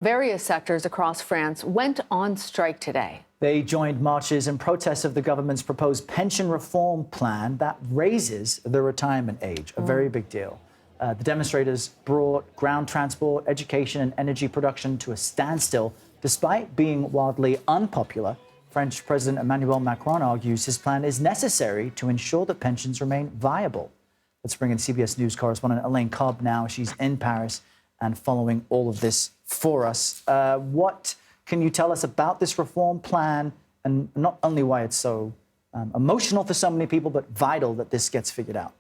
Various sectors across France went on strike today. They joined marches in protest of the government's proposed pension reform plan that raises the retirement age, a very big deal. The demonstrators brought ground transport, education and energy production to a standstill, despite being wildly unpopular. French President Emmanuel Macron argues his plan is necessary to ensure that pensions remain viable. Let's bring in CBS News correspondent Elaine Cobbe now. She's in Paris and following all of this for us. What can you tell us about this reform plan, and not only why it's so emotional for so many people, but vital that this gets figured out?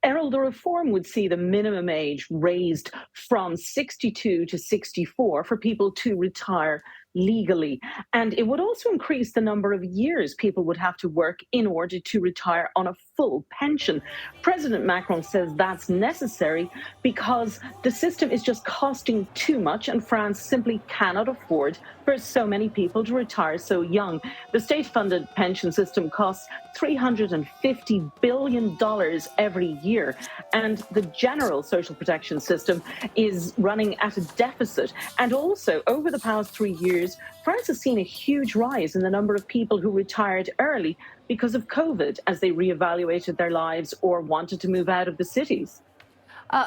Errol, the reform would see the minimum age raised from 62 to 64 for people to retire legally. And it would also increase the number of years people would have to work in order to retire on a full pension. President Macron says that's necessary because the system is just costing too much and France simply cannot afford for so many people to retire so young. The state-funded pension system costs $350 billion every year, and the general social protection system is running at a deficit. And also, over the past 3 years, France has seen a huge rise in the number of people who retired early because of COVID as they reevaluated their lives or wanted to move out of the cities.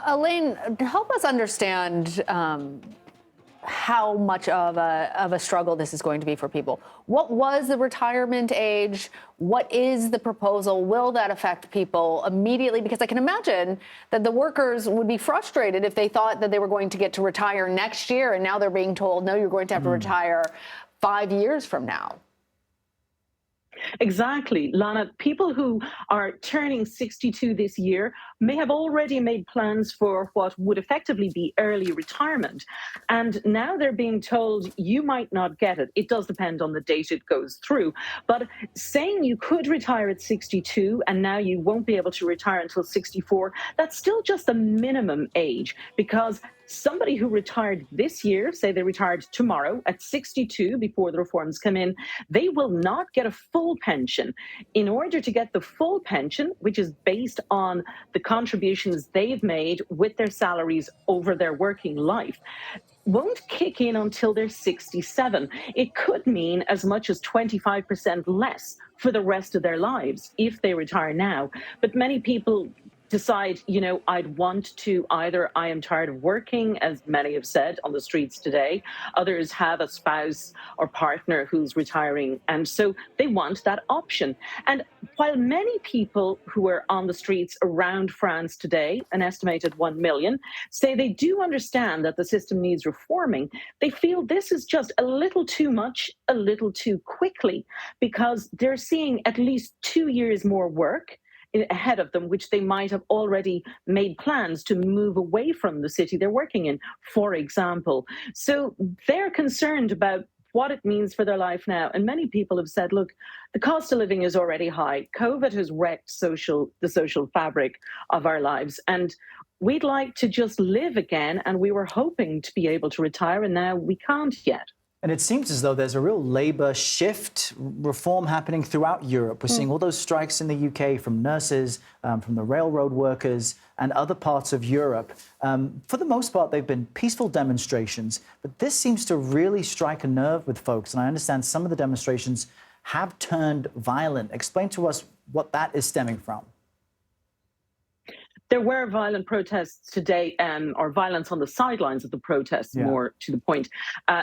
Elaine, help us understand how much of a struggle this is going to be for people. What was the retirement age? What is the proposal? Will that affect people immediately? Because I can imagine that the workers would be frustrated if they thought that they were going to get to retire next year, and now they're being told, no, you're going to have to retire 5 years from now. Exactly, Lana. People who are turning 62 this year may have already made plans for what would effectively be early retirement. And now they're being told you might not get it. It does depend on the date it goes through. But saying you could retire at 62 and now you won't be able to retire until 64, that's still just the minimum age, because somebody who retired this year, say they retired tomorrow at 62 before the reforms come in, they will not get a full pension. In order to get the full pension, which is based on the contributions they've made with their salaries over their working life, won't kick in until they're 67. It could mean as much as 25% less for the rest of their lives if they retire now. But many people decide, I'd want to either I am tired of working, as many have said on the streets today. Others have a spouse or partner who's retiring, and so they want that option. And while many people who are on the streets around France today, an estimated 1 million, say they do understand that the system needs reforming, they feel this is just a little too much, a little too quickly, because they're seeing at least 2 years more work ahead of them, which they might have already made plans to move away from the city they're working in, for example. So they're concerned about what it means for their life now. And many people have said, look, the cost of living is already high. COVID has wrecked the social fabric of our lives. And we'd like to just live again. And we were hoping to be able to retire, and now we can't yet. And it seems as though there's a real labour shift, reform happening throughout Europe. We're seeing all those strikes in the UK from nurses, from the railroad workers and other parts of Europe. For the most part, they've been peaceful demonstrations, but this seems to really strike a nerve with folks. And I understand some of the demonstrations have turned violent. Explain to us what that is stemming from. There were violent protests today, or violence on the sidelines of the protests, more to the point,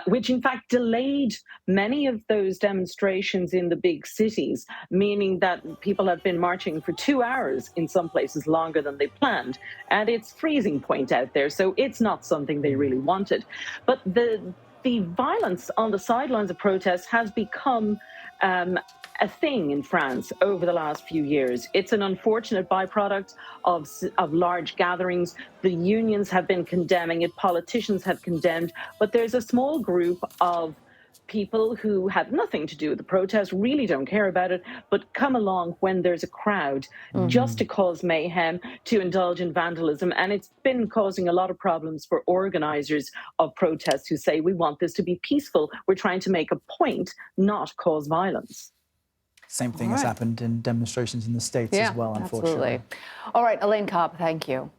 which in fact delayed many of those demonstrations in the big cities, meaning that people have been marching for 2 hours, in some places longer than they planned. And it's freezing point out there, so it's not something they really wanted. But the violence on the sidelines of protests has become a thing in France over the last few years. It's an unfortunate byproduct of large gatherings. The unions have been condemning it, politicians have condemned, but there's a small group of people who have nothing to do with the protest, really don't care about it, but come along when there's a crowd just to cause mayhem, to indulge in vandalism. And it's been causing a lot of problems for organizers of protests who say, we want this to be peaceful. We're trying to make a point, not cause violence. Same thing has happened in demonstrations in the States as well, unfortunately. Absolutely. All right, Elaine Cobbe, thank you.